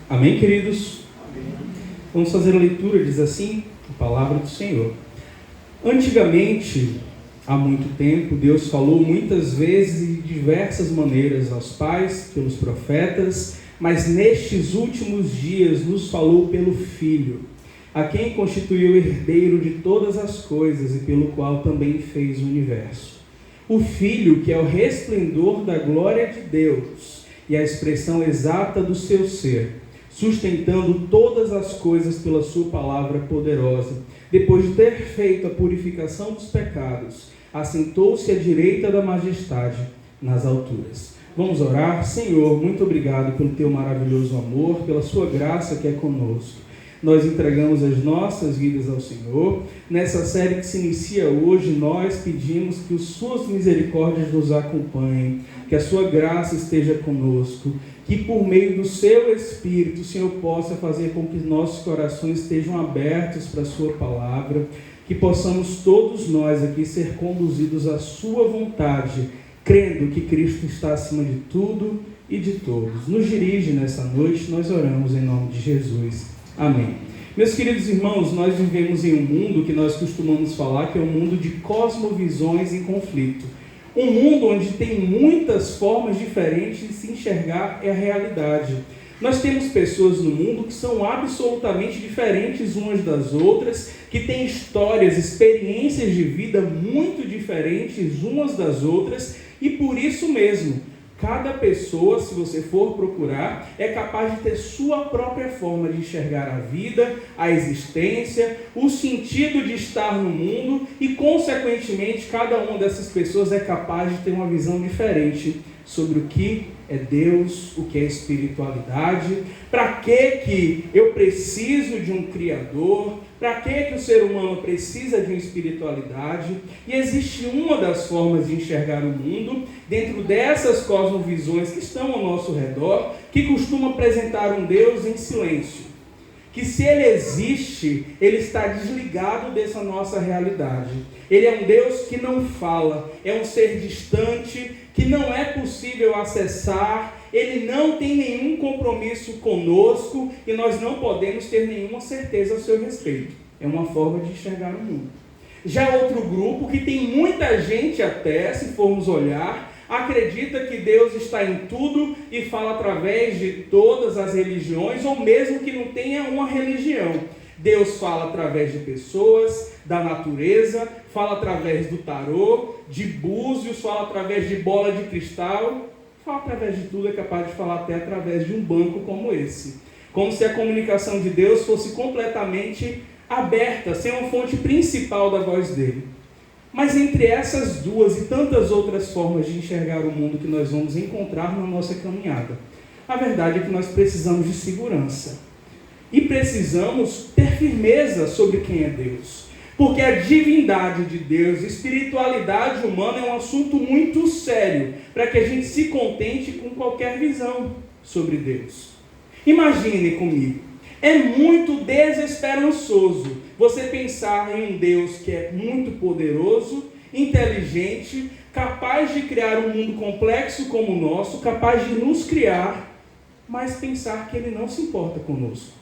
Amém, queridos? Amém. Vamos fazer a leitura, diz assim, a palavra do Senhor. Antigamente, há muito tempo, Deus falou muitas vezes e de diversas maneiras aos pais, pelos profetas, mas nestes últimos dias nos falou pelo Filho, a quem constituiu herdeiro de todas as coisas e pelo qual também fez o universo. O Filho, que é o resplendor da glória de Deus e a expressão exata do seu ser, sustentando todas as coisas pela sua palavra poderosa. Depois de ter feito a purificação dos pecados, assentou-se à direita da majestade nas alturas. Vamos orar. Senhor, muito obrigado pelo teu maravilhoso amor, pela sua graça que é conosco. Nós entregamos as nossas vidas ao Senhor. Nessa série que se inicia hoje, nós pedimos que as suas misericórdias nos acompanhem, que a sua graça esteja conosco, que por meio do seu Espírito o Senhor possa fazer com que nossos corações estejam abertos para a sua palavra, que possamos todos nós aqui ser conduzidos à sua vontade, crendo que Cristo está acima de tudo e de todos. Nos dirige nessa noite, nós oramos em nome de Jesus. Amém. Meus queridos irmãos, nós vivemos em um mundo que nós costumamos falar que é um mundo de cosmovisões em conflito. Um mundo onde tem muitas formas diferentes de se enxergar a realidade. Nós temos pessoas no mundo que são absolutamente diferentes umas das outras, que têm histórias, experiências de vida muito diferentes umas das outras, e por isso mesmo, cada pessoa, se você for procurar, é capaz de ter sua própria forma de enxergar a vida, a existência, o sentido de estar no mundo e, consequentemente, cada uma dessas pessoas é capaz de ter uma visão diferente sobre o que é Deus, o que é espiritualidade, para que eu preciso de um Criador, para que o ser humano precisa de uma espiritualidade. E existe uma das formas de enxergar o mundo, dentro dessas cosmovisões que estão ao nosso redor, que costuma apresentar um Deus em silêncio. Que se Ele existe, Ele está desligado dessa nossa realidade. Ele é um Deus que não fala, é um ser distante, que não é possível acessar, Ele não tem nenhum compromisso conosco e nós não podemos ter nenhuma certeza a seu respeito. É uma forma de enxergar o mundo. Já outro grupo, que tem muita gente até, se formos olhar, acredita que Deus está em tudo e fala através de todas as religiões, ou mesmo que não tenha uma religião. Deus fala através de pessoas, da natureza, fala através do tarô, de búzios, fala através de bola de cristal, fala através de tudo, é capaz de falar até através de um banco como esse. Como se a comunicação de Deus fosse completamente aberta, sem uma fonte principal da voz dele. Mas entre essas duas e tantas outras formas de enxergar o mundo que nós vamos encontrar na nossa caminhada, a verdade é que nós precisamos de segurança. E precisamos ter firmeza sobre quem é Deus. Porque a divindade de Deus, a espiritualidade humana é um assunto muito sério, para que a gente se contente com qualquer visão sobre Deus. Imagine comigo, é muito desesperançoso você pensar em um Deus que é muito poderoso, inteligente, capaz de criar um mundo complexo como o nosso, capaz de nos criar, mas pensar que Ele não se importa conosco,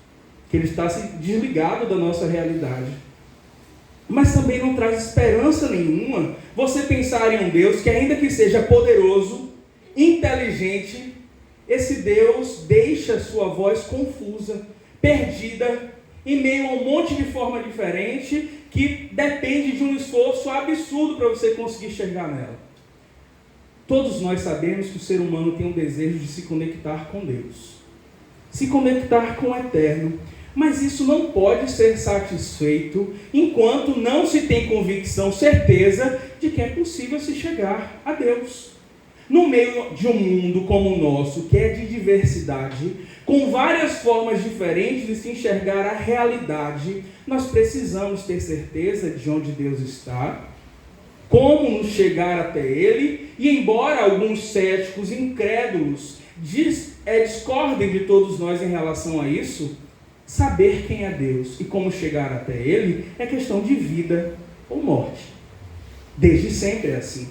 que Ele está desligado da nossa realidade. Mas também não traz esperança nenhuma você pensar em um Deus que, ainda que seja poderoso, inteligente, esse Deus deixa sua voz confusa, perdida, em meio a um monte de forma diferente, que depende de um esforço absurdo para você conseguir chegar nela. Todos nós sabemos que o ser humano tem um desejo de se conectar com Deus, se conectar com o Eterno. Mas isso não pode ser satisfeito enquanto não se tem convicção, certeza de que é possível se chegar a Deus. No meio de um mundo como o nosso, que é de diversidade, com várias formas diferentes de se enxergar a realidade, nós precisamos ter certeza de onde Deus está, como nos chegar até Ele, e embora alguns céticos, incrédulos, discordem de todos nós em relação a isso, saber quem é Deus e como chegar até Ele é questão de vida ou morte. Desde sempre é assim.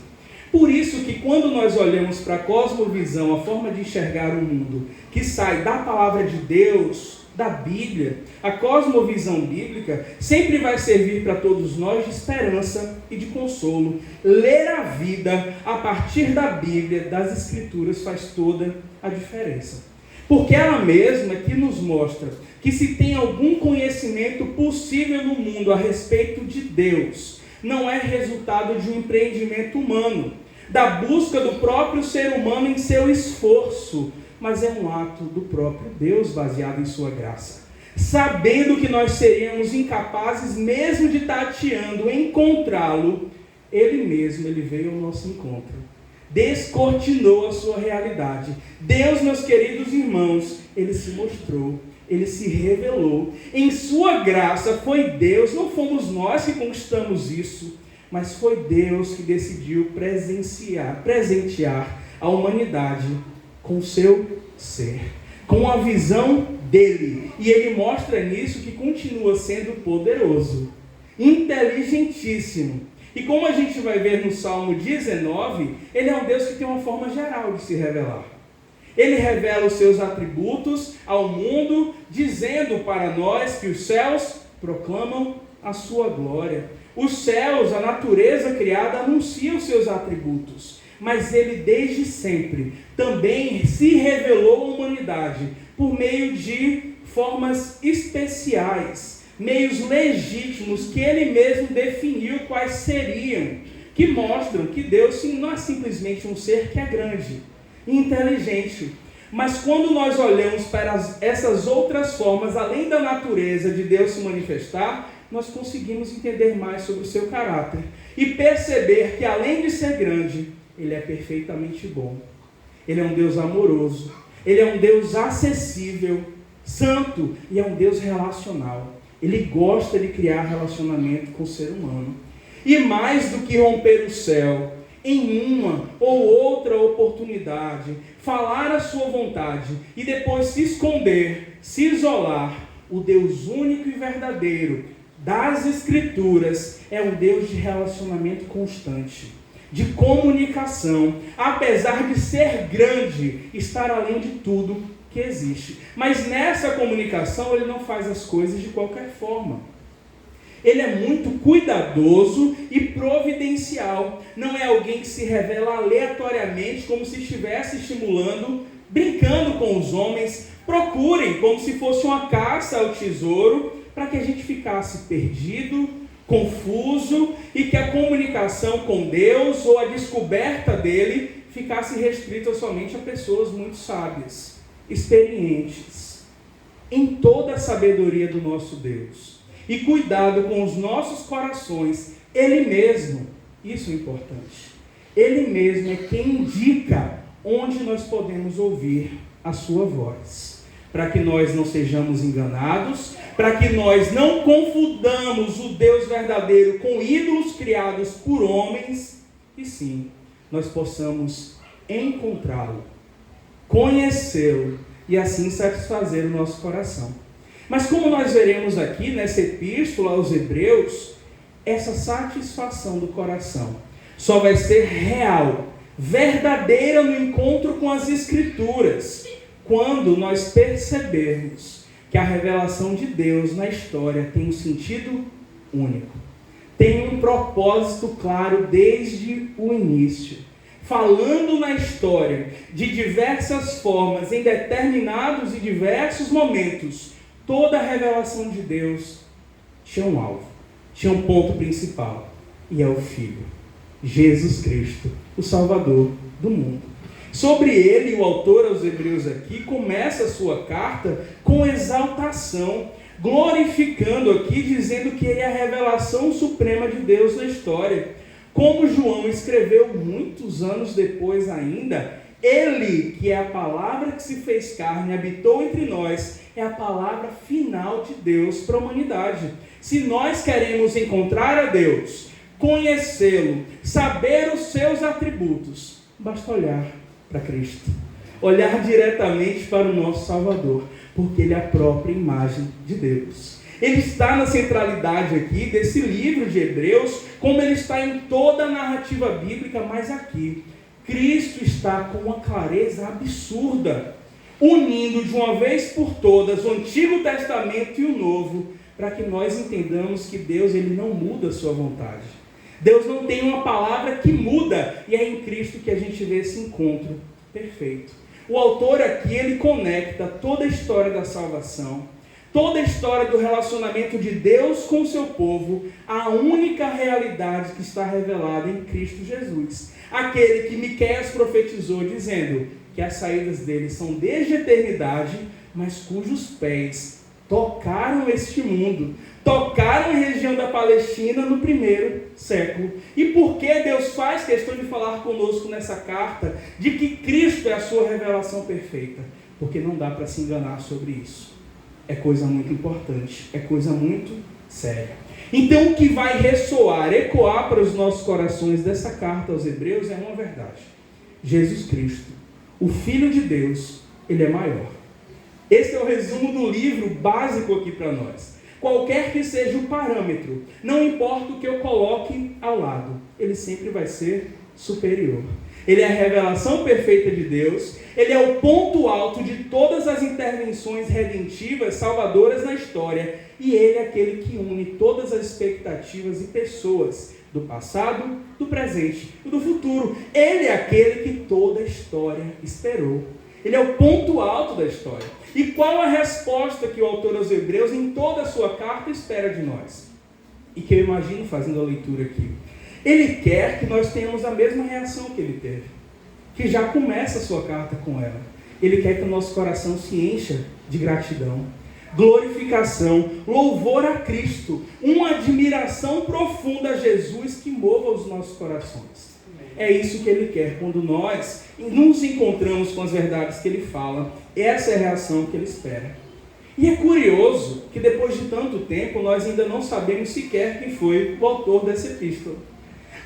Por isso que quando nós olhamos para a cosmovisão, a forma de enxergar o mundo, que sai da palavra de Deus, da Bíblia, a cosmovisão bíblica sempre vai servir para todos nós de esperança e de consolo. Ler a vida a partir da Bíblia, das Escrituras, faz toda a diferença. Porque ela mesma que nos mostra que se tem algum conhecimento possível no mundo a respeito de Deus, não é resultado de um empreendimento humano, da busca do próprio ser humano em seu esforço, mas é um ato do próprio Deus baseado em sua graça. Sabendo que nós seríamos incapazes mesmo de tateando, encontrá-lo, ele veio ao nosso encontro. Descortinou a sua realidade. Deus, meus queridos irmãos, ele se mostrou, ele se revelou. Em sua graça foi Deus, não fomos nós que conquistamos isso, mas foi Deus que decidiu presentear a humanidade com o seu ser, com a visão dele. E ele mostra nisso que continua sendo poderoso, inteligentíssimo. E como a gente vai ver no Salmo 19, ele é um Deus que tem uma forma geral de se revelar. Ele revela os seus atributos ao mundo, dizendo para nós que os céus proclamam a sua glória. Os céus, a natureza criada, anuncia os seus atributos. Mas ele desde sempre também se revelou à humanidade por meio de formas especiais, meios legítimos que ele mesmo definiu quais seriam, que mostram que Deus não é simplesmente um ser que é grande e inteligente. Mas quando nós olhamos para essas outras formas, além da natureza de Deus se manifestar, nós conseguimos entender mais sobre o seu caráter e perceber que além de ser grande, ele é perfeitamente bom. Ele é um Deus amoroso. Ele é um Deus acessível, santo, e é um Deus relacional. Ele gosta de criar relacionamento com o ser humano. E mais do que romper o céu, em uma ou outra oportunidade, falar a sua vontade e depois se esconder, se isolar, o Deus único e verdadeiro das Escrituras é um Deus de relacionamento constante, de comunicação, apesar de ser grande, estar além de tudo que existe. Mas nessa comunicação ele não faz as coisas de qualquer forma. Ele é muito cuidadoso e providencial. Não é alguém que se revela aleatoriamente, como se estivesse estimulando, brincando com os homens. Procurem, como se fosse uma caça ao tesouro, para que a gente ficasse perdido, confuso, e que a comunicação com Deus ou a descoberta dele ficasse restrita somente a pessoas muito sábias, experientes em toda a sabedoria do nosso Deus. E cuidado com os nossos corações. Ele mesmo, isso é importante, ele mesmo é quem indica onde nós podemos ouvir a sua voz, para que nós não sejamos enganados, para que nós não confundamos o Deus verdadeiro com ídolos criados por homens, e sim, nós possamos encontrá-lo, conhecê-lo e assim satisfazer o nosso coração. Mas como nós veremos aqui nessa epístola aos Hebreus, essa satisfação do coração só vai ser real, verdadeira no encontro com as Escrituras, quando nós percebermos que a revelação de Deus na história tem um sentido único, tem um propósito claro desde o início, falando na história de diversas formas, em determinados e diversos momentos. Toda a revelação de Deus tinha um alvo, tinha um ponto principal, e é o Filho, Jesus Cristo, o Salvador do mundo. Sobre ele, o autor aos Hebreus aqui começa a sua carta com exaltação, glorificando aqui, dizendo que ele é a revelação suprema de Deus na história. Como João escreveu muitos anos depois ainda, ele, que é a palavra que se fez carne, habitou entre nós, é a palavra final de Deus para a humanidade. Se nós queremos encontrar a Deus, conhecê-lo, saber os seus atributos, basta olhar para Cristo, olhar diretamente para o nosso Salvador, porque ele é a própria imagem de Deus. Ele está na centralidade aqui desse livro de Hebreus, como ele está em toda a narrativa bíblica, mas aqui, Cristo está com uma clareza absurda, unindo de uma vez por todas o Antigo Testamento e o Novo, para que nós entendamos que Deus ele não muda a sua vontade. Deus não tem uma palavra que muda, e é em Cristo que a gente vê esse encontro perfeito. O autor aqui, ele conecta toda a história da salvação, toda a história do relacionamento de Deus com o seu povo, à única realidade que está revelada em Cristo Jesus. Aquele que Miqueias profetizou, dizendo que as saídas dele são desde a eternidade, mas cujos pés tocaram este mundo, tocaram a região da Palestina no primeiro século. E por que Deus faz questão de falar conosco nessa carta, de que Cristo é a sua revelação perfeita? Porque não dá para se enganar sobre isso. É coisa muito importante, é coisa muito séria. Então o que vai ressoar, ecoar para os nossos corações dessa carta aos Hebreus é uma verdade. Jesus Cristo, o Filho de Deus, ele é maior. Esse é o resumo do livro básico aqui para nós. Qualquer que seja o parâmetro, não importa o que eu coloque ao lado, ele sempre vai ser superior. Ele é a revelação perfeita de Deus, ele é o ponto alto de todas as intervenções redentivas, salvadoras na história, e ele é aquele que une todas as expectativas e pessoas do passado, do presente e do futuro. Ele é aquele que toda a história esperou. Ele é o ponto alto da história. E qual a resposta que o autor aos Hebreus, em toda a sua carta, espera de nós? E que eu imagino fazendo a leitura aqui. Ele quer que nós tenhamos a mesma reação que ele teve, que já começa a sua carta com ela. Ele quer que o nosso coração se encha de gratidão, glorificação, louvor a Cristo, uma admiração profunda a Jesus que mova os nossos corações. É isso que ele quer quando nós nos encontramos com as verdades que ele fala. Essa é a reação que ele espera. E é curioso que depois de tanto tempo nós ainda não sabemos sequer quem foi o autor dessa epístola.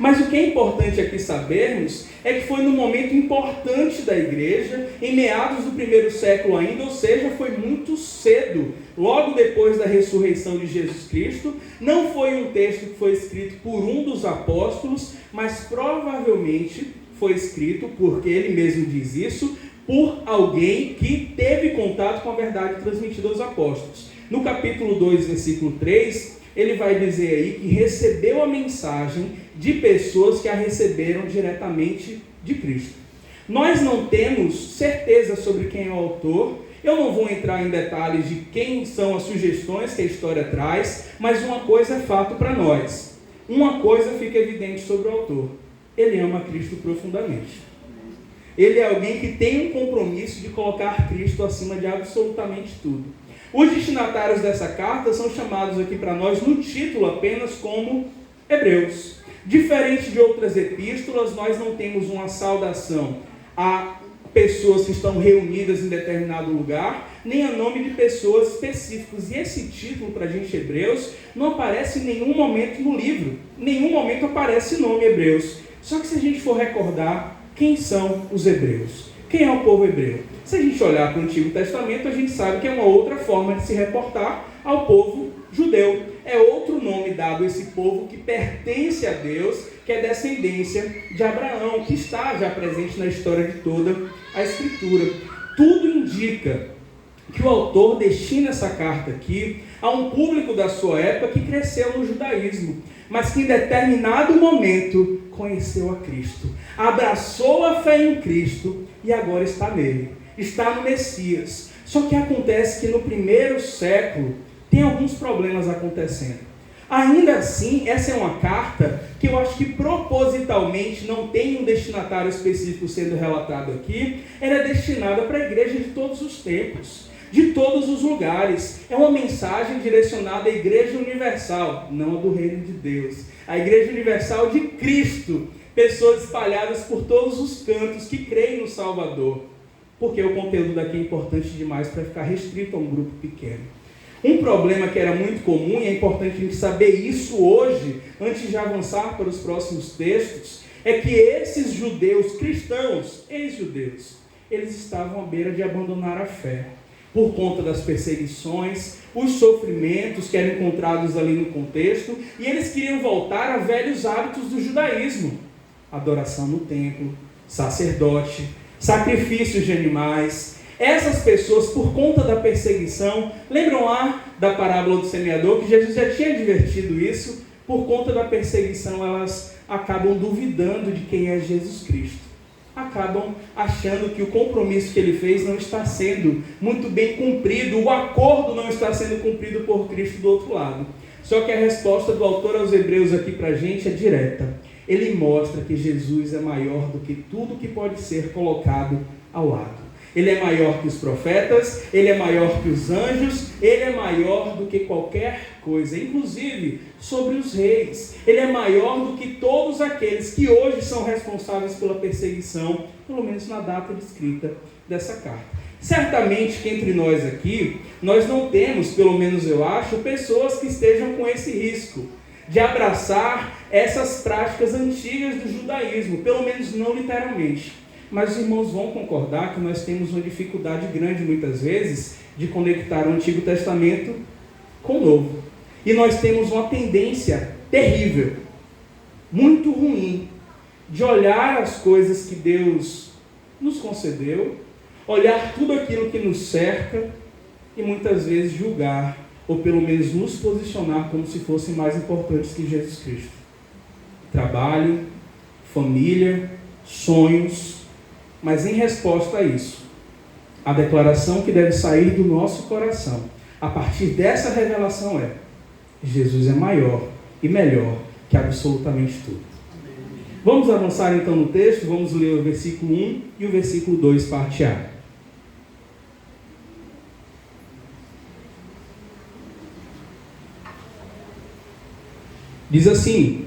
Mas o que é importante aqui sabermos é que foi num momento importante da igreja, em meados do primeiro século ainda, ou seja, foi muito cedo, logo depois da ressurreição de Jesus Cristo. Não foi um texto que foi escrito por um dos apóstolos, mas provavelmente foi escrito, porque ele mesmo diz isso, por alguém que teve contato com a verdade transmitida aos apóstolos. No capítulo 2, versículo 3, ele vai dizer aí que recebeu a mensagem de pessoas que a receberam diretamente de Cristo. Nós não temos certeza sobre quem é o autor. Eu não vou entrar em detalhes de quem são as sugestões que a história traz, mas uma coisa é fato para nós. Uma coisa fica evidente sobre o autor. Ele ama Cristo profundamente. Ele é alguém que tem um compromisso de colocar Cristo acima de absolutamente tudo. Os destinatários dessa carta são chamados aqui para nós no título apenas como Hebreus. Diferente de outras epístolas, nós não temos uma saudação a pessoas que estão reunidas em determinado lugar, nem a nome de pessoas específicas. E esse título para a gente, Hebreus, não aparece em nenhum momento no livro. Em nenhum momento aparece o nome Hebreus. Só que se a gente for recordar, quem são os hebreus? Quem é o povo hebreu? Se a gente olhar para o Antigo Testamento, a gente sabe que é uma outra forma de se reportar ao povo judeu. É outro nome dado a esse povo que pertence a Deus, que é descendência de Abraão, que está já presente na história de toda a Escritura. Tudo indica que o autor destina essa carta aqui a um público da sua época que cresceu no judaísmo, mas que em determinado momento conheceu a Cristo, abraçou a fé em Cristo e agora está nele, está no Messias. Só que acontece que no primeiro século tem alguns problemas acontecendo. Ainda assim, essa é uma carta que eu acho que propositalmente não tem um destinatário específico sendo relatado aqui. Ela é destinada para a igreja de todos os tempos, de todos os lugares. É uma mensagem direcionada à igreja universal, não a do reino de Deus. A igreja universal de Cristo. Pessoas espalhadas por todos os cantos que creem no Salvador. Porque o conteúdo daqui é importante demais para ficar restrito a um grupo pequeno. Um problema que era muito comum, e é importante a gente saber isso hoje, antes de avançar para os próximos textos, é que esses judeus cristãos, ex-judeus, eles estavam à beira de abandonar a fé. por conta das perseguições, os sofrimentos que eram encontrados ali no contexto, e eles queriam voltar a velhos hábitos do judaísmo: adoração no templo, sacerdote, sacrifícios de animais. Essas pessoas, por conta da perseguição, lembram lá da parábola do semeador, que Jesus já tinha advertido isso? Por conta da perseguição, elas acabam duvidando de quem é Jesus Cristo. Acabam achando que o compromisso que ele fez não está sendo muito bem cumprido, o acordo não está sendo cumprido por Cristo do outro lado. Só que a resposta do autor aos Hebreus aqui para a gente é direta. Ele mostra que Jesus é maior do que tudo que pode ser colocado ao lado. Ele é maior que os profetas, ele é maior que os anjos, ele é maior do que qualquer coisa, inclusive sobre os reis. Ele é maior do que todos aqueles que hoje são responsáveis pela perseguição, pelo menos na data de escrita dessa carta. Certamente que entre nós aqui, nós não temos, pelo menos eu acho, pessoas que estejam com esse risco de abraçar essas práticas antigas do judaísmo, pelo menos não literalmente. Mas os irmãos vão concordar que nós temos uma dificuldade grande, muitas vezes, de conectar o Antigo Testamento com o Novo. E nós temos uma tendência terrível, muito ruim, de olhar as coisas que Deus nos concedeu, olhar tudo aquilo que nos cerca e muitas vezes julgar, ou pelo menos nos posicionar como se fossem mais importantes que Jesus Cristo. Trabalho, família, sonhos. Mas em resposta a isso, a declaração que deve sair do nosso coração, a partir dessa revelação é: Jesus é maior e melhor que absolutamente tudo. Vamos avançar então no texto, vamos ler o versículo 1 e o versículo 2, parte A. Diz assim: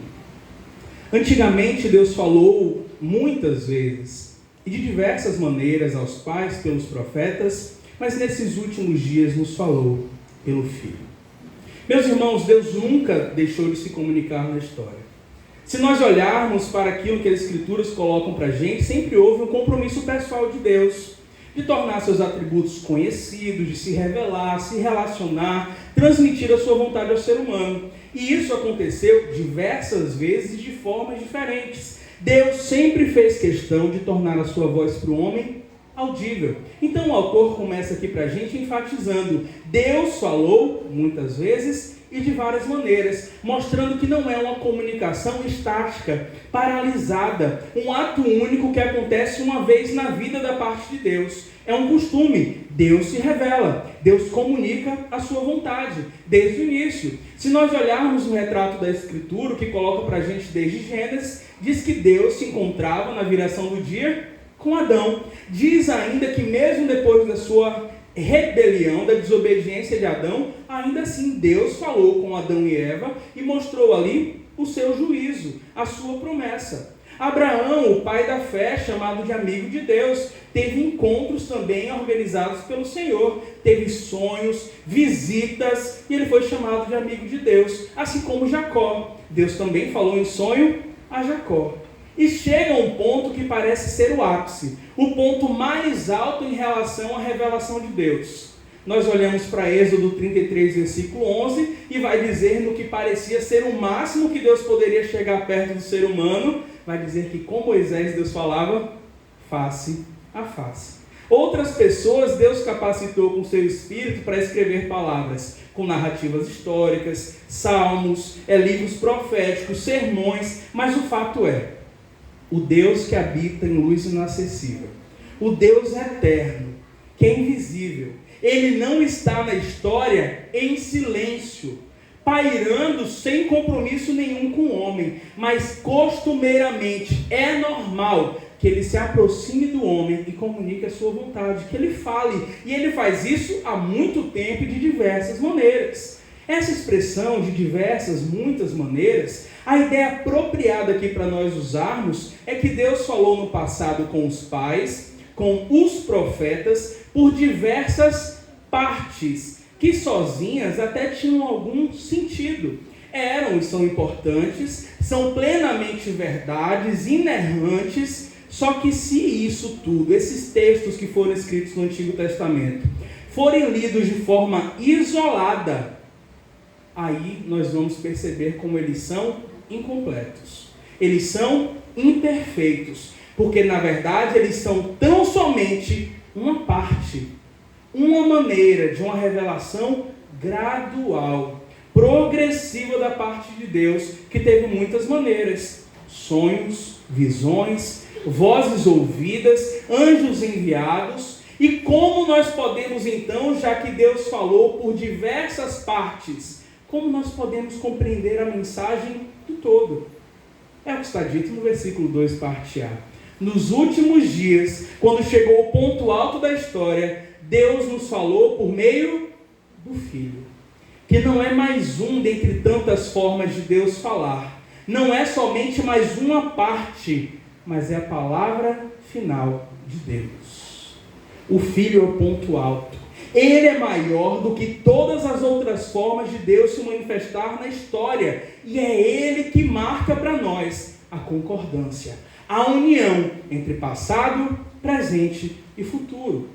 antigamente Deus falou muitas vezes e de diversas maneiras aos pais pelos profetas, mas nesses últimos dias nos falou pelo Filho. Meus irmãos, Deus nunca deixou de se comunicar na história. Se nós olharmos para aquilo que as Escrituras colocam para a gente, sempre houve um compromisso pessoal de Deus, de tornar seus atributos conhecidos, de se revelar, se relacionar, transmitir a sua vontade ao ser humano. E isso aconteceu diversas vezes de formas diferentes. Deus sempre fez questão de tornar a sua voz para o homem audível. Então o autor começa aqui para a gente enfatizando: Deus falou muitas vezes e de várias maneiras, mostrando que não é uma comunicação estática, paralisada, um ato único que acontece uma vez na vida da parte de Deus. É um costume. Deus se revela, Deus comunica a sua vontade desde o início. Se nós olharmos o retrato da Escritura, que coloca para a gente desde Gênesis, diz que Deus se encontrava na viração do dia com Adão. Diz ainda que mesmo depois da sua rebelião, da desobediência de Adão, ainda assim Deus falou com Adão e Eva e mostrou ali o seu juízo, a sua promessa. Abraão, o pai da fé, chamado de amigo de Deus, teve encontros também organizados pelo Senhor, teve sonhos, visitas, e ele foi chamado de amigo de Deus, assim como Jacó. Deus também falou em sonho a Jacó. E chega a um ponto que parece ser o ápice, o ponto mais alto em relação à revelação de Deus. Nós olhamos para Êxodo 33, versículo 11, e vai dizer no que parecia ser o máximo que Deus poderia chegar perto do ser humano, vai dizer que com Moisés Deus falava face a face. Outras pessoas Deus capacitou com seu espírito para escrever palavras, com narrativas históricas, salmos, livros proféticos, sermões, mas o fato é, o Deus que habita em luz inacessível, o Deus eterno, que é invisível, ele não está na história em silêncio, pairando sem compromisso nenhum com o homem, mas costumeiramente é normal que ele se aproxime do homem e comunique a sua vontade, que ele fale, e ele faz isso há muito tempo e de diversas maneiras. Essa expressão de diversas, muitas maneiras, a ideia apropriada aqui para nós usarmos é que Deus falou no passado com os pais, com os profetas, por diversas partes, que sozinhas até tinham algum sentido. Eram e são importantes, são plenamente verdades, inerrantes, Só que se isso tudo, esses textos que foram escritos no Antigo Testamento, forem lidos de forma isolada, aí nós vamos perceber como eles são incompletos. Eles são imperfeitos, porque na verdade eles são tão somente uma parte, uma maneira de uma revelação gradual, progressiva da parte de Deus, que teve muitas maneiras: sonhos, visões, vozes ouvidas, anjos enviados. E como nós podemos então, já que Deus falou por diversas partes, como nós podemos compreender a mensagem do todo? É o que está dito no versículo 2, parte A. Nos últimos dias, quando chegou o ponto alto da história, Deus nos falou por meio do Filho, que não é mais um dentre tantas formas de Deus falar, não é somente mais uma parte, mas é a palavra final de Deus. O Filho é o ponto alto. Ele é maior do que todas as outras formas de Deus se manifestar na história. E é Ele que marca para nós a concordância, a união entre passado, presente e futuro.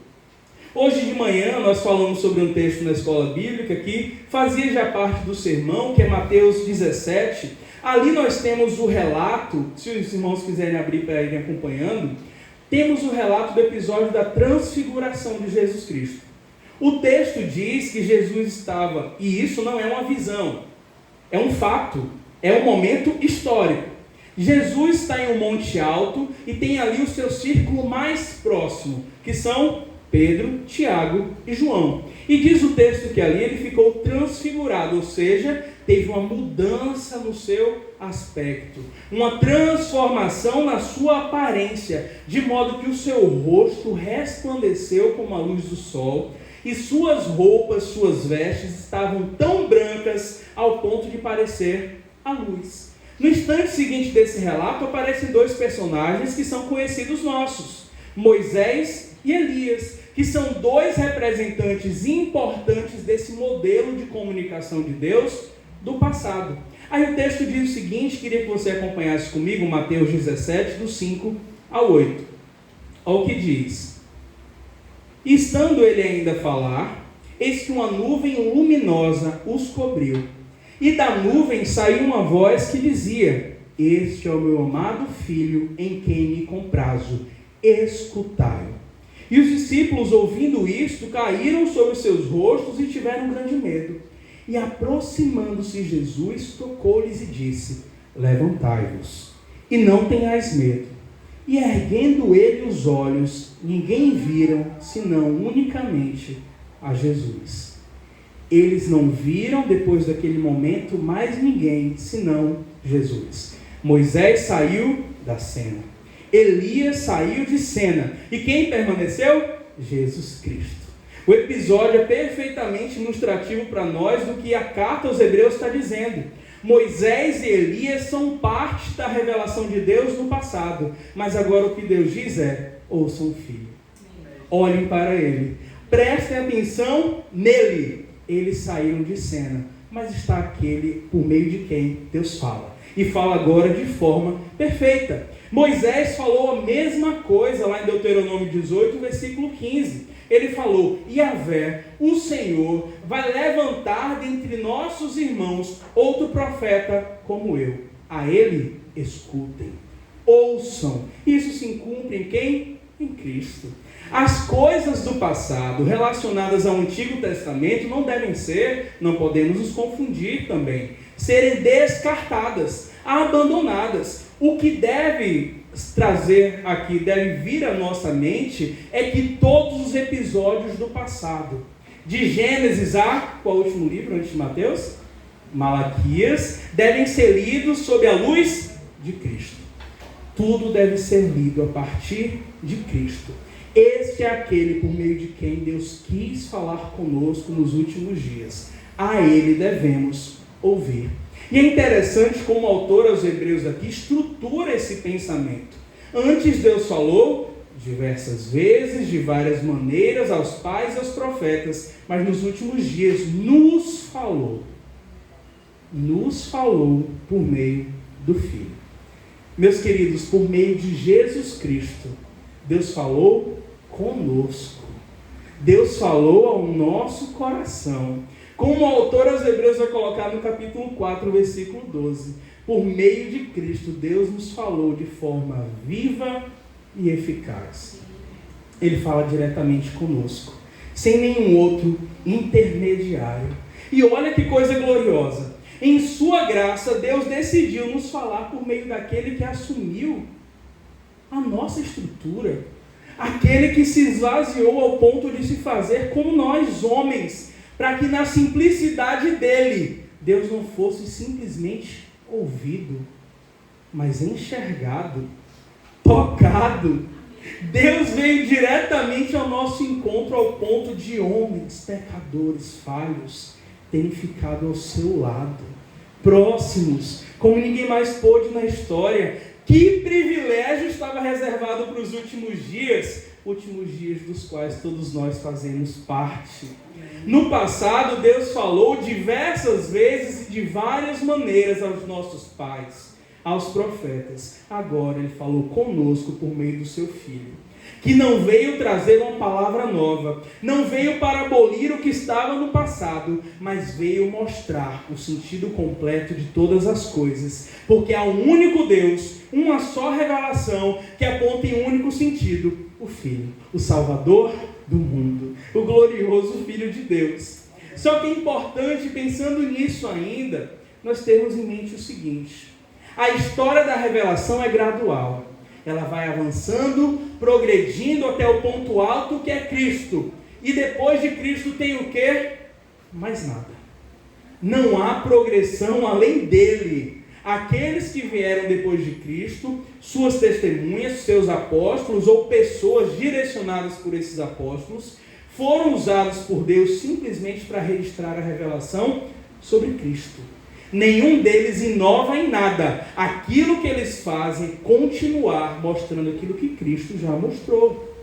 Hoje de manhã nós falamos sobre um texto na escola bíblica que fazia já parte do sermão, que é Mateus 17. Ali nós temos o relato, se os irmãos quiserem abrir para irem acompanhando, temos o relato do episódio da transfiguração de Jesus Cristo. O texto diz que Jesus estava, e isso não é uma visão, é um fato, é um momento histórico. Jesus está em um monte alto e tem ali o seu círculo mais próximo, que são Pedro, Tiago e João. E diz o texto que ali ele ficou transfigurado, ou seja, teve uma mudança no seu aspecto, uma transformação na sua aparência, de modo que o seu rosto resplandeceu como a luz do sol, e suas roupas, suas vestes estavam tão brancas ao ponto de parecer a luz. No instante seguinte desse relato, aparecem dois personagens que são conhecidos nossos, Moisés e Elias, que são dois representantes importantes desse modelo de comunicação de Deus do passado. Aí o texto diz o seguinte, queria que você acompanhasse comigo, Mateus 17, do 5 ao 8. Olha o que diz. E estando ele ainda a falar, eis que uma nuvem luminosa os cobriu. E da nuvem saiu uma voz que dizia: este é o meu amado filho, em quem me comprazo, escutai-o. E os discípulos, ouvindo isto, caíram sobre os seus rostos e tiveram grande medo. E aproximando-se Jesus, tocou-lhes e disse: levantai-vos, e não tenhais medo. E erguendo ele os olhos, ninguém viram, senão unicamente a Jesus. Eles não viram, depois daquele momento, mais ninguém, senão Jesus. Moisés saiu da cena. Elias saiu de cena. E quem permaneceu? Jesus Cristo. O episódio é perfeitamente ilustrativo para nós do que a carta aos Hebreus está dizendo. Moisés e Elias são parte da revelação de Deus no passado. Mas agora o que Deus diz é: ouçam o Filho. Olhem para ele. Prestem atenção nele. Eles saíram de cena. Mas está aquele por meio de quem Deus fala. E fala agora de forma perfeita. Moisés falou a mesma coisa lá em Deuteronômio 18, versículo 15. Ele falou: Yahvé, o Senhor, vai levantar dentre nossos irmãos outro profeta como eu. A ele escutem, ouçam. Isso se cumpre em quem? Em Cristo. As coisas do passado relacionadas ao Antigo Testamento não devem ser, não podemos nos confundir também, serem descartadas, abandonadas. O que deve trazer aqui, deve vir à nossa mente, é que todos os episódios do passado, de Gênesis a, qual é o último livro antes de Mateus? Malaquias, devem ser lidos sob a luz de Cristo. Tudo deve ser lido a partir de Cristo. Este é aquele por meio de quem Deus quis falar conosco nos últimos dias. A Ele devemos ouvir. E é interessante como o autor aos Hebreus aqui estrutura esse pensamento. Antes Deus falou diversas vezes, de várias maneiras, aos pais e aos profetas, mas nos últimos dias nos falou por meio do Filho. Meus queridos, por meio de Jesus Cristo, Deus falou conosco. Deus falou ao nosso coração. Como o autor aos Hebreus vai colocar no capítulo 4, versículo 12. Por meio de Cristo, Deus nos falou de forma viva e eficaz. Ele fala diretamente conosco, sem nenhum outro intermediário. E olha que coisa gloriosa. Em sua graça, Deus decidiu nos falar por meio daquele que assumiu a nossa estrutura. Aquele que se esvaziou ao ponto de se fazer como nós, homens, para que na simplicidade dele, Deus não fosse simplesmente ouvido, mas enxergado, tocado. Deus veio diretamente ao nosso encontro ao ponto de homens, pecadores, falhos, terem ficado ao seu lado, próximos, como ninguém mais pôde na história. Que privilégio estava reservado para os últimos dias dos quais todos nós fazemos parte. No passado, Deus falou diversas vezes e de várias maneiras aos nossos pais, aos profetas. Agora Ele falou conosco por meio do seu Filho, que não veio trazer uma palavra nova, não veio para abolir o que estava no passado, mas veio mostrar o sentido completo de todas as coisas, porque há um único Deus, uma só revelação que aponta em um único sentido: o Filho, o Salvador do mundo, o glorioso Filho de Deus. Só que é importante, pensando nisso ainda, nós termos em mente o seguinte: a história da revelação é gradual. Ela vai avançando, progredindo até o ponto alto que é Cristo. E depois de Cristo tem o quê? Mais nada. Não há progressão além dele. Aqueles que vieram depois de Cristo, suas testemunhas, seus apóstolos ou pessoas direcionadas por esses apóstolos, foram usados por Deus simplesmente para registrar a revelação sobre Cristo. Nenhum deles inova em nada. Aquilo que eles fazem é continuar mostrando aquilo que Cristo já mostrou.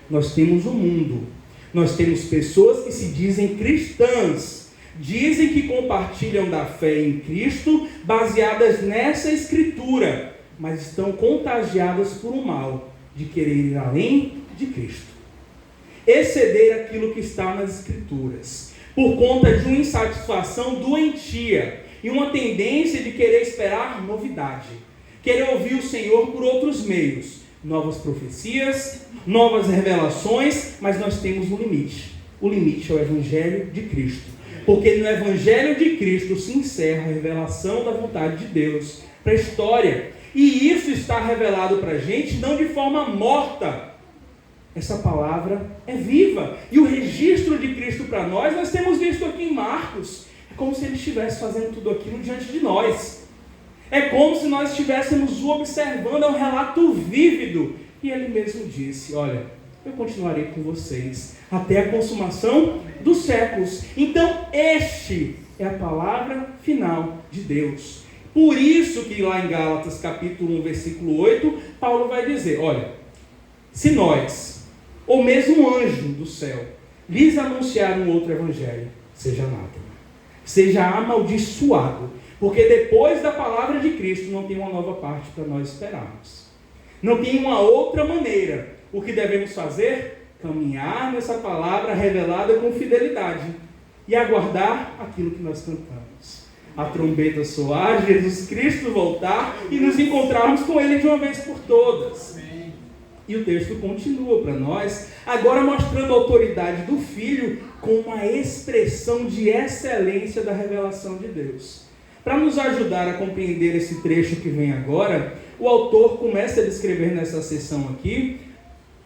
Nós temos o mundo. Nós temos pessoas que se dizem cristãs. Dizem que compartilham da fé em Cristo, baseadas nessa Escritura, mas estão contagiadas por um mal de querer ir além de Cristo. Exceder aquilo que está nas Escrituras, por conta de uma insatisfação doentia e uma tendência de querer esperar novidade, querer ouvir o Senhor por outros meios, novas profecias, novas revelações, mas nós temos um limite. O limite é o Evangelho de Cristo, porque no Evangelho de Cristo se encerra a revelação da vontade de Deus para a história, e isso está revelado para a gente não de forma morta. Essa palavra é viva. E o registro de Cristo para nós temos visto aqui em Marcos. É como se ele estivesse fazendo tudo aquilo diante de nós. É como se nós estivéssemos o observando, é um relato vívido. E ele mesmo disse: olha, eu continuarei com vocês até a consumação dos séculos. Então, este é a palavra final de Deus. Por isso que lá em Gálatas capítulo 1, versículo 8, Paulo vai dizer: olha, se nós, ou mesmo um anjo do céu, lhes anunciar um outro evangelho, seja anátema, seja amaldiçoado, porque depois da palavra de Cristo não tem uma nova parte para nós esperarmos. Não tem uma outra maneira. O que devemos fazer? Caminhar nessa palavra revelada com fidelidade e aguardar aquilo que nós cantamos. A trombeta soar, Jesus Cristo voltar e nos encontrarmos com Ele de uma vez por todas. E o texto continua para nós, agora mostrando a autoridade do Filho com uma expressão de excelência da revelação de Deus. Para nos ajudar a compreender esse trecho que vem agora, o autor começa a descrever nessa seção aqui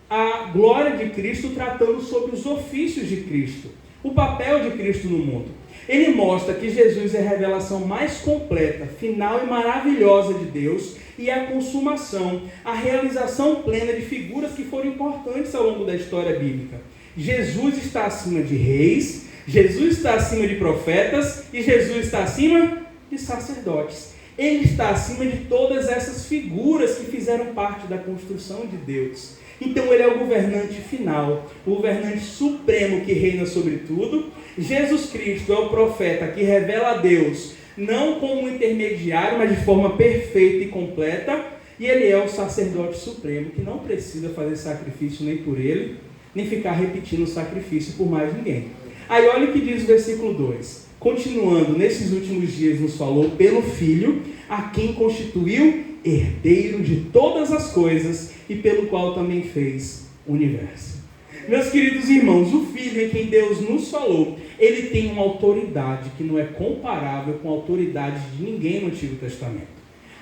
a glória de Cristo, tratando sobre os ofícios de Cristo, o papel de Cristo no mundo. Ele mostra que Jesus é a revelação mais completa, final e maravilhosa de Deus, e a consumação, a realização plena de figuras que foram importantes ao longo da história bíblica. Jesus está acima de reis, Jesus está acima de profetas e Jesus está acima de sacerdotes. Ele está acima de todas essas figuras que fizeram parte da construção de Deus. Então ele é o governante final, o governante supremo que reina sobre tudo. Jesus Cristo é o profeta que revela a Deus não como um intermediário, mas de forma perfeita e completa. E ele é o sacerdote supremo, que não precisa fazer sacrifício nem por ele, nem ficar repetindo o sacrifício por mais ninguém. Aí olha o que diz o versículo 2. Continuando, nesses últimos dias nos falou pelo Filho, a quem constituiu herdeiro de todas as coisas e pelo qual também fez o universo. Meus queridos irmãos, o Filho em quem Deus nos falou, ele tem uma autoridade que não é comparável com a autoridade de ninguém no Antigo Testamento.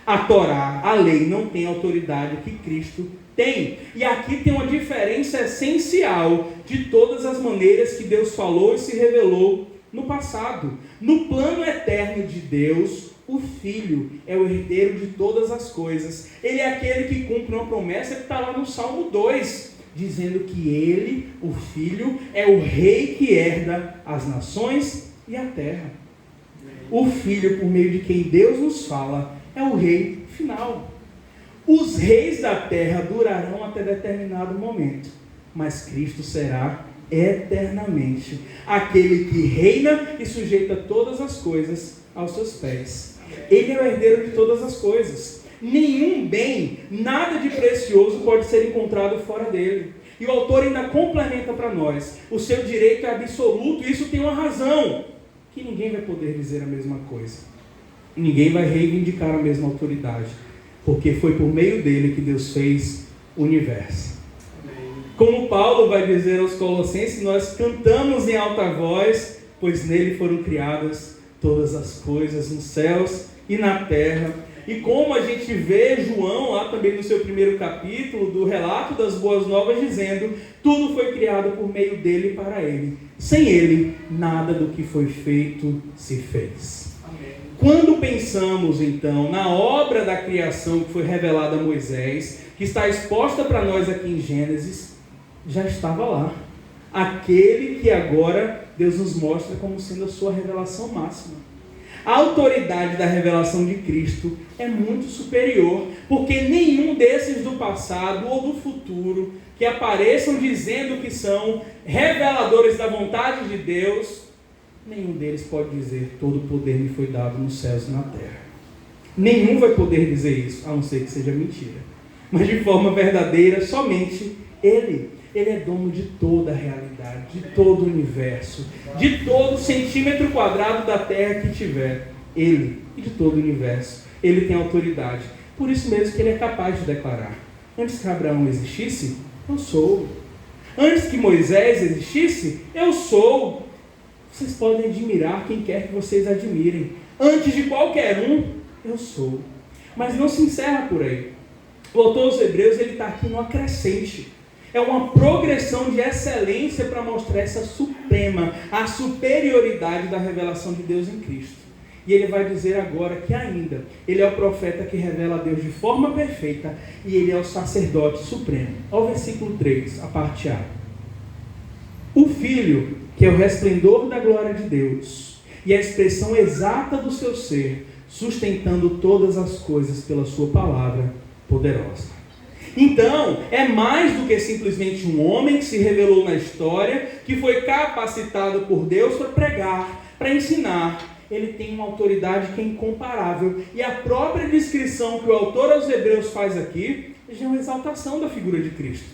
A Torá, a lei, não tem a autoridade que Cristo tem. E aqui tem uma diferença essencial de todas as maneiras que Deus falou e se revelou no passado. No plano eterno de Deus, o Filho é o herdeiro de todas as coisas. Ele é aquele que cumpre uma promessa que está lá no Salmo 2, dizendo que ele, o Filho, é o rei que herda as nações e a terra. O Filho, por meio de quem Deus nos fala, é o rei final. Os reis da terra durarão até determinado momento, mas Cristo será eternamente aquele que reina e sujeita todas as coisas aos seus pés. Ele é o herdeiro de todas as coisas. Nenhum bem, nada de precioso pode ser encontrado fora dele. E o autor ainda complementa para nós: o seu direito é absoluto, e isso tem uma razão, que ninguém vai poder dizer a mesma coisa. Ninguém vai reivindicar a mesma autoridade, porque foi por meio dele que Deus fez o universo. Como Paulo vai dizer aos Colossenses, nós cantamos em alta voz, pois nele foram criadas todas as coisas nos céus e na terra. E como a gente vê João lá também no seu primeiro capítulo do relato das boas novas dizendo, tudo foi criado por meio dele e para ele. Sem ele, nada do que foi feito se fez. Quando pensamos, então, na obra da criação que foi revelada a Moisés, que está exposta para nós aqui em Gênesis, já estava lá. Aquele que agora Deus nos mostra como sendo a sua revelação máxima. A autoridade da revelação de Cristo é muito superior, porque nenhum desses do passado ou do futuro, que apareçam dizendo que são reveladores da vontade de Deus, nenhum deles pode dizer, todo o poder me foi dado nos céus e na terra. Nenhum vai poder dizer isso, a não ser que seja mentira. Mas de forma verdadeira, somente Ele. Ele é dono de toda a realidade, de todo o universo, de todo centímetro quadrado da terra que tiver. Ele, e de todo o universo, Ele tem autoridade. Por isso mesmo que Ele é capaz de declarar: antes que Abraão existisse, eu sou. Antes que Moisés existisse, eu sou. Vocês podem admirar quem quer que vocês admirem. Antes de qualquer um, eu sou. Mas não se encerra por aí. O autor aos Hebreus, ele está aqui numa crescente. É uma progressão de excelência para mostrar essa suprema, a superioridade da revelação de Deus em Cristo. E ele vai dizer agora que ainda, ele é o profeta que revela a Deus de forma perfeita e ele é o sacerdote supremo. Olha o versículo 3, a parte A. O Filho, que é o resplendor da glória de Deus e a expressão exata do seu ser, sustentando todas as coisas pela sua palavra poderosa. Então, é mais do que simplesmente um homem que se revelou na história, que foi capacitado por Deus para pregar, para ensinar. Ele tem uma autoridade que é incomparável. E a própria descrição que o autor aos Hebreus faz aqui, já é uma exaltação da figura de Cristo.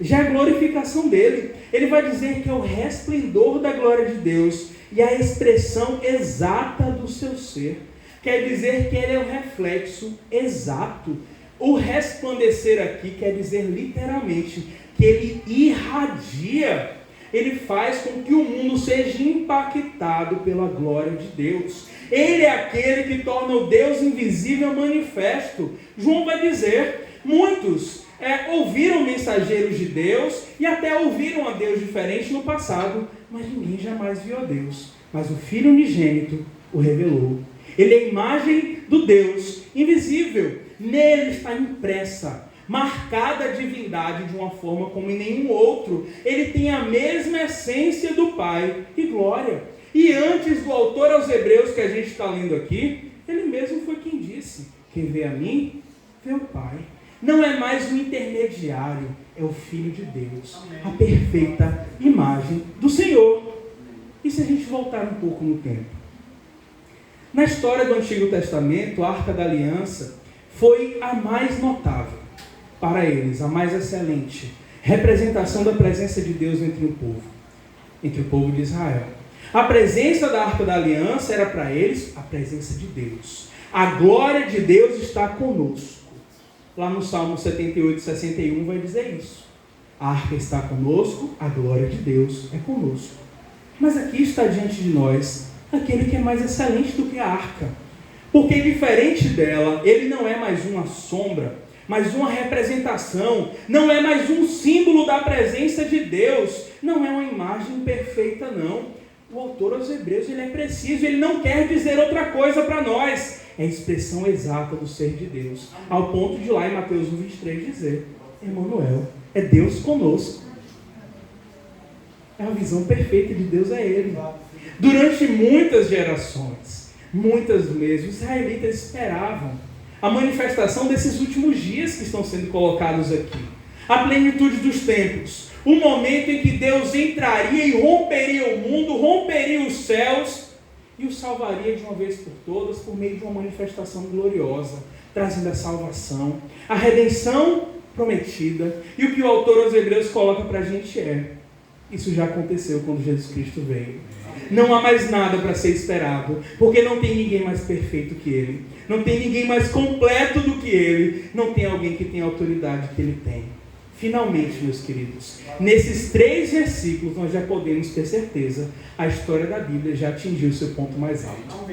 Já é a glorificação dele. Ele vai dizer que é o resplendor da glória de Deus e a expressão exata do seu ser. Quer dizer que ele é o reflexo exato. O resplandecer aqui quer dizer literalmente que ele irradia, ele faz com que o mundo seja impactado pela glória de Deus. Ele é aquele que torna o Deus invisível manifesto. João vai dizer, muitos ouviram mensageiros de Deus e até ouviram a Deus diferente no passado, mas ninguém jamais viu a Deus. Mas o Filho unigênito o revelou. Ele é a imagem do Deus invisível. Nele está impressa, marcada a divindade de uma forma como em nenhum outro. Ele tem a mesma essência do Pai e glória. E antes do autor aos Hebreus que a gente está lendo aqui, ele mesmo foi quem disse: quem vê a mim, vê o Pai. Não é mais um intermediário, é o Filho de Deus, a perfeita imagem do Senhor. E se a gente voltar um pouco no tempo? Na história do Antigo Testamento, a Arca da Aliança foi a mais notável para eles, a mais excelente representação da presença de Deus entre o povo de Israel. A presença da Arca da Aliança era para eles a presença de Deus. A glória de Deus está conosco. Lá no Salmo 78, 61 vai dizer isso. A arca está conosco, a glória de Deus é conosco. Mas aqui está diante de nós aquele que é mais excelente do que a arca. Porque diferente dela, ele não é mais uma sombra, mas uma representação, não é mais um símbolo da presença de Deus, não é uma imagem perfeita não. O autor aos Hebreus, ele é preciso, ele não quer dizer outra coisa para nós, é a expressão exata do ser de Deus, ao ponto de lá em Mateus 1:23 dizer, Emanuel, é Deus conosco. A visão perfeita de Deus é Ele. Durante muitas gerações, muitas vezes, os israelitas esperavam a manifestação desses últimos dias que estão sendo colocados aqui. A plenitude dos tempos. O momento em que Deus entraria e romperia o mundo, romperia os céus e o salvaria de uma vez por todas por meio de uma manifestação gloriosa, trazendo a salvação, a redenção prometida. E o que o autor aos Hebreus coloca para a gente isso já aconteceu quando Jesus Cristo veio. Não há mais nada para ser esperado, porque não tem ninguém mais perfeito que Ele, não tem ninguém mais completo do que Ele, não tem alguém que tenha a autoridade que Ele tem. Finalmente, meus queridos, nesses 3 versículos nós já podemos ter certeza, a história da Bíblia já atingiu o seu ponto mais alto.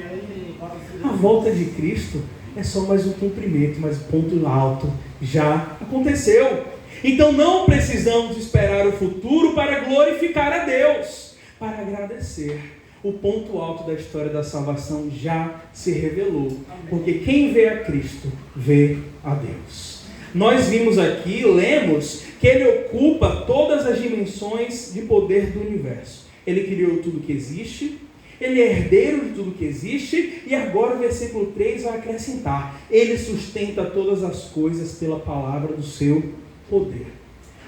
A volta de Cristo é só mais um cumprimento, mas o ponto alto já aconteceu. Então não precisamos esperar o futuro para glorificar a Deus, para agradecer. O ponto alto da história da salvação já se revelou, porque quem vê a Cristo, vê a Deus. Nós vimos aqui, lemos, que Ele ocupa todas as dimensões de poder do universo. Ele criou tudo que existe, Ele é herdeiro de tudo que existe, e agora o versículo 3 vai acrescentar, Ele sustenta todas as coisas pela palavra do seu poder.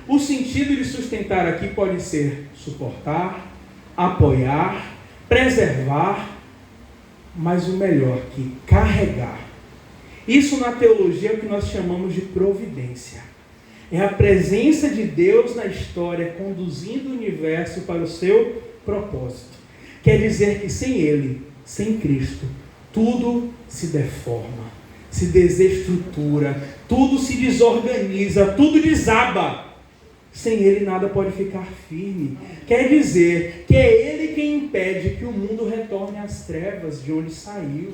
O sentido de sustentar aqui pode ser suportar, apoiar, preservar, mas o melhor que carregar. Isso na teologia é o que nós chamamos de providência. É a presença de Deus na história conduzindo o universo para o seu propósito. Quer dizer que sem Ele, sem Cristo, tudo se deforma, se desestrutura, tudo se desorganiza, tudo desaba. Sem Ele nada pode ficar firme. Quer dizer que é Ele quem impede que o mundo retorne às trevas de onde saiu.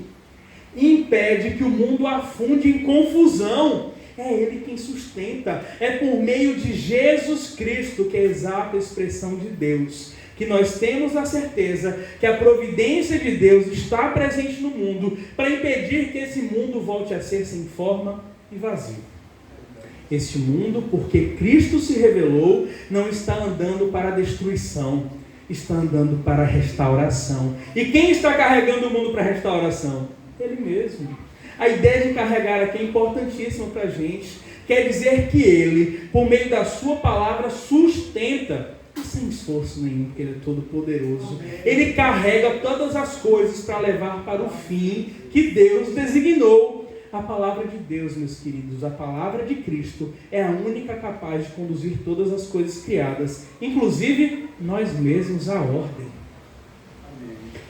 Impede que o mundo afunde em confusão. É Ele quem sustenta. É por meio de Jesus Cristo, que é a exata expressão de Deus, que nós temos a certeza que a providência de Deus está presente no mundo para impedir que esse mundo volte a ser sem forma e vazio. Este mundo, porque Cristo se revelou, não está andando para a destruição, está andando para a restauração. E quem está carregando o mundo para a restauração? Ele mesmo. A ideia de carregar aqui é importantíssima para a gente. Quer dizer que Ele, por meio da sua palavra, sustenta, sem esforço nenhum, porque Ele é todo poderoso. Ele carrega todas as coisas para levar para o fim que Deus designou. A palavra de Deus, meus queridos, a palavra de Cristo é a única capaz de conduzir todas as coisas criadas, inclusive nós mesmos, à ordem.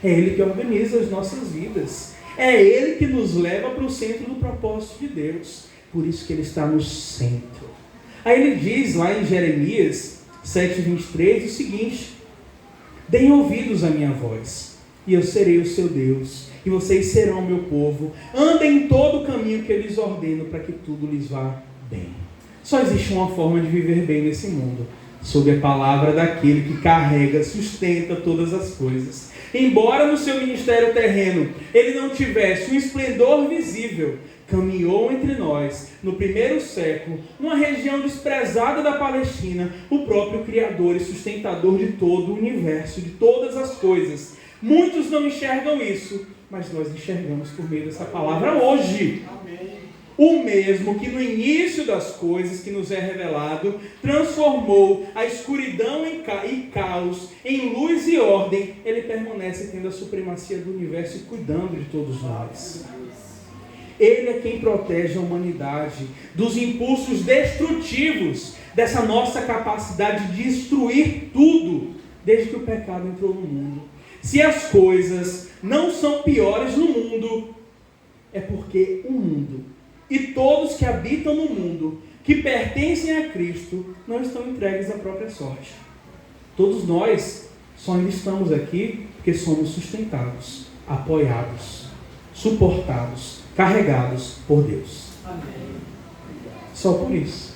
É Ele que organiza as nossas vidas. É Ele que nos leva para o centro do propósito de Deus. Por isso que Ele está no centro. Aí Ele diz lá em Jeremias 7:23 o seguinte: deem ouvidos à minha voz, e eu serei o seu Deus, e vocês serão o meu povo. Andem em todo o caminho que eu lhes ordeno, para que tudo lhes vá bem. Só existe uma forma de viver bem nesse mundo, sob a palavra daquele que carrega, sustenta todas as coisas. Embora no seu ministério terreno ele não tivesse um esplendor visível, caminhou entre nós, no primeiro século, numa região desprezada da Palestina, o próprio Criador e sustentador de todo o universo, de todas as coisas. Muitos não enxergam isso, mas nós enxergamos por meio dessa palavra hoje. Amém. O mesmo que no início das coisas que nos é revelado, transformou a escuridão e caos em luz e ordem, ele permanece tendo a supremacia do universo e cuidando de todos nós. Ele é quem protege a humanidade dos impulsos destrutivos, dessa nossa capacidade de destruir tudo, desde que o pecado entrou no mundo. Se as coisas não são piores no mundo, é porque o mundo e todos que habitam no mundo, que pertencem a Cristo, não estão entregues à própria sorte. Todos nós só ainda estamos aqui porque somos sustentados, apoiados, suportados, carregados por Deus. Amém. Só por isso.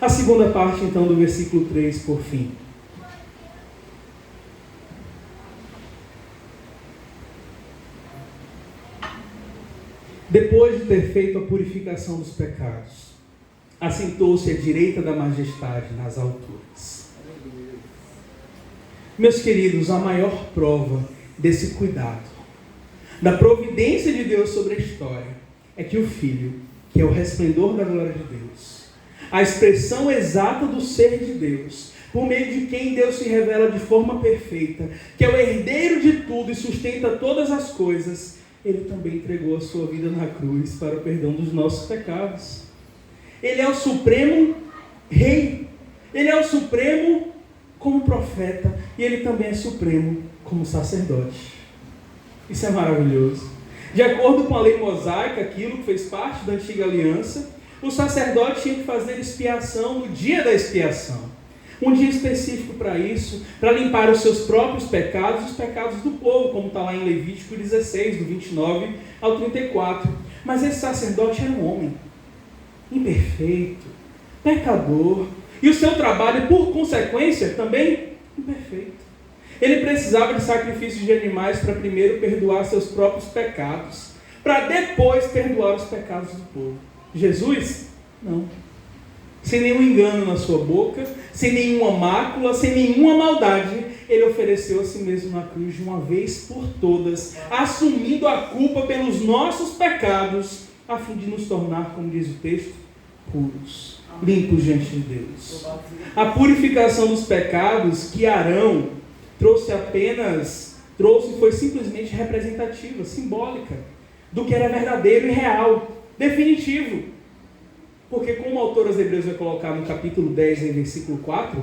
A segunda parte, então, do versículo 3, por fim. Depois de ter feito a purificação dos pecados, assentou-se à direita da majestade nas alturas. Meus queridos, a maior prova desse cuidado, da providência de Deus sobre a história, é que o Filho, que é o resplendor da glória de Deus, a expressão exata do ser de Deus, por meio de quem Deus se revela de forma perfeita, que é o herdeiro de tudo e sustenta todas as coisas, ele também entregou a sua vida na cruz para o perdão dos nossos pecados. Ele é o supremo rei, ele é o supremo como profeta, e ele também é supremo como sacerdote. Isso é maravilhoso. De acordo com a lei mosaica, aquilo que fez parte da antiga aliança, o sacerdote tinha que fazer expiação no dia da expiação. Um dia específico para isso, para limpar os seus próprios pecados e os pecados do povo, como está lá em Levítico 16, do 29 ao 34. Mas esse sacerdote era um homem imperfeito, pecador, e o seu trabalho, por consequência, também imperfeito. Ele precisava de sacrifícios de animais para primeiro perdoar seus próprios pecados, para depois perdoar os pecados do povo. Jesus, não. Sem nenhum engano na sua boca, sem nenhuma mácula, sem nenhuma maldade, ele ofereceu a si mesmo na cruz de uma vez por todas, assumindo a culpa pelos nossos pecados, a fim de nos tornar, como diz o texto, puros, limpos diante de Deus. A purificação dos pecados que Arão trouxe foi simplesmente representativa, simbólica, do que era verdadeiro e real, definitivo. Porque, como o autor aos Hebreus vai colocar no capítulo 10, em versículo 4,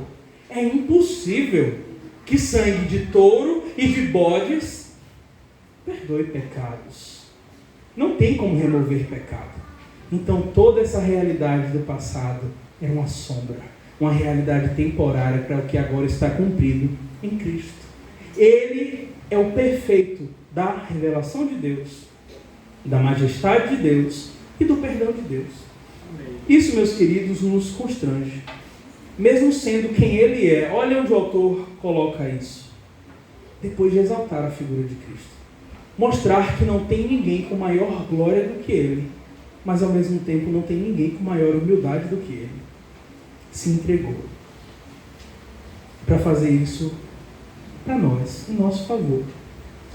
é impossível que sangue de touro e de bodes perdoe pecados. Não tem como remover pecado. Então, toda essa realidade do passado é uma sombra, uma realidade temporária para o que agora está cumprido em Cristo. Ele é o perfeito da revelação de Deus, da majestade de Deus e do perdão de Deus. Isso, meus queridos, nos constrange. Mesmo sendo quem Ele é, olha onde o autor coloca isso. Depois de exaltar a figura de Cristo. Mostrar que não tem ninguém com maior glória do que Ele, mas ao mesmo tempo não tem ninguém com maior humildade do que Ele. Se entregou. Para fazer isso para nós, em nosso favor.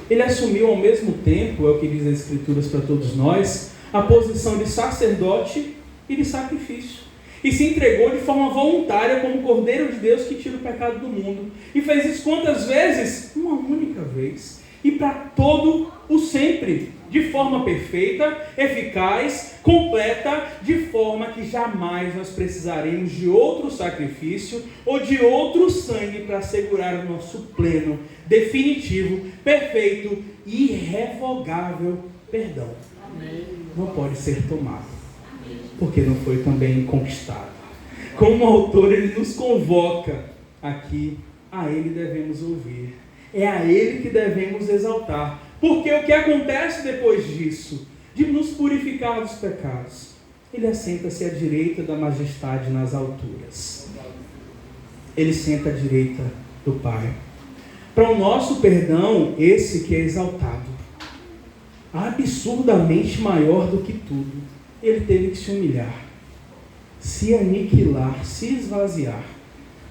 Ele assumiu ao mesmo tempo, é o que diz as Escrituras para todos nós, a posição de sacerdote e de sacrifício. E se entregou de forma voluntária como Cordeiro de Deus que tira o pecado do mundo. E fez isso quantas vezes? Uma única vez. E para todo o sempre. De forma perfeita, eficaz, completa, de forma que jamais nós precisaremos de outro sacrifício ou de outro sangue para assegurar o nosso pleno, definitivo, perfeito e irrevogável perdão. Amém. Não pode ser tomado, porque não foi também conquistado. Como o autor, ele nos convoca aqui, a Ele devemos ouvir. É a Ele que devemos exaltar. Porque o que acontece depois disso, de nos purificar dos pecados? Ele assenta-se à direita da majestade nas alturas. Ele senta à direita do Pai. Para o nosso perdão, esse que é exaltado, absurdamente maior do que tudo, ele teve que se humilhar, se aniquilar, se esvaziar.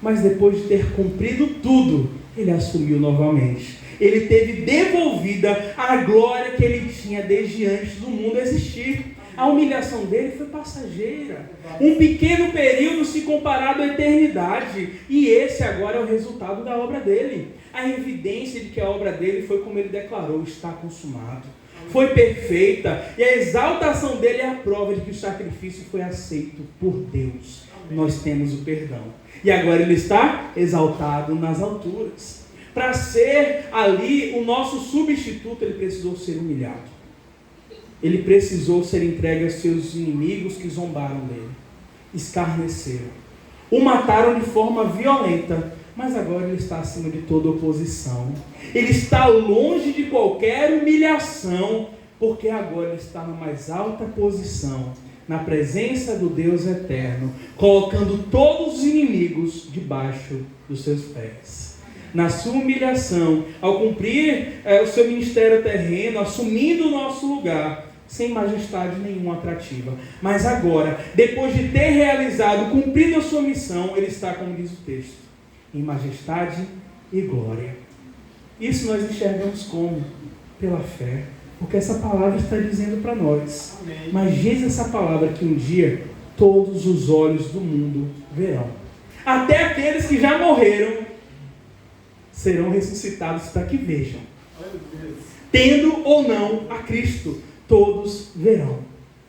Mas depois de ter cumprido tudo, ele assumiu novamente. Ele teve devolvida a glória que ele tinha desde antes do mundo existir. A humilhação dele foi passageira. Um pequeno período se comparado à eternidade. E esse agora é o resultado da obra dele. A evidência de que a obra dele foi como ele declarou, está consumado. Foi perfeita. E a exaltação dele é a prova de que o sacrifício foi aceito por Deus. Nós temos o perdão. E agora ele está exaltado nas alturas. Para ser ali o nosso substituto, ele precisou ser humilhado. Ele precisou ser entregue aos seus inimigos que zombaram dele, escarneceram, o mataram de forma violenta, mas agora ele está acima de toda oposição. Ele está longe de qualquer humilhação, porque agora ele está na mais alta posição, na presença do Deus eterno, colocando todos os inimigos debaixo dos seus pés. Na sua humilhação, ao cumprir o seu ministério terreno, assumindo o nosso lugar, sem majestade nenhuma atrativa. Mas agora, depois de ter realizado, cumprido a sua missão, ele está, como diz o texto, em majestade e glória. Isso nós enxergamos como? Pela fé. Porque essa palavra está dizendo para nós. Amém. Mas diz essa palavra que um dia todos os olhos do mundo verão. Até aqueles que já morreram serão ressuscitados para que vejam. Tendo ou não a Cristo, todos verão.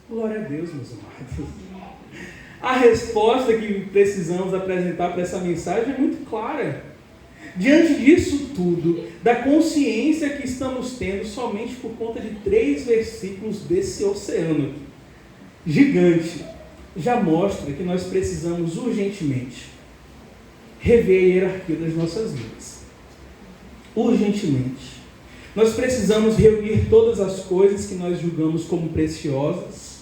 Glória a Deus, meus amados. A resposta que precisamos apresentar para essa mensagem é muito clara. Diante disso tudo, da consciência que estamos tendo somente por conta de 3 versículos desse oceano gigante, já mostra que nós precisamos urgentemente rever a hierarquia das nossas vidas. Urgentemente. Nós precisamos reunir todas as coisas que nós julgamos como preciosas,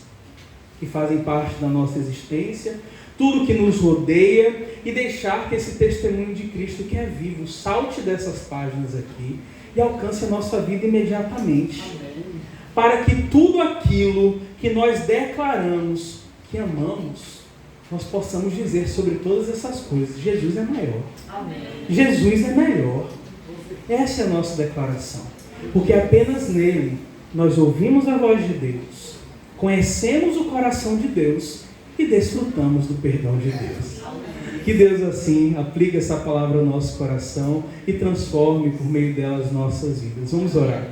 que fazem parte da nossa existência, tudo que nos rodeia, e deixar que esse testemunho de Cristo que é vivo salte dessas páginas aqui e alcance a nossa vida imediatamente. Amém. Para que tudo aquilo que nós declaramos que amamos, nós possamos dizer sobre todas essas coisas: Jesus é maior. Amém. Jesus é melhor. Essa é a nossa declaração. Porque apenas nele nós ouvimos a voz de Deus, conhecemos o coração de Deus e desfrutamos do perdão de Deus. Que Deus assim aplique essa palavra ao nosso coração e transforme por meio dela as nossas vidas. Vamos orar.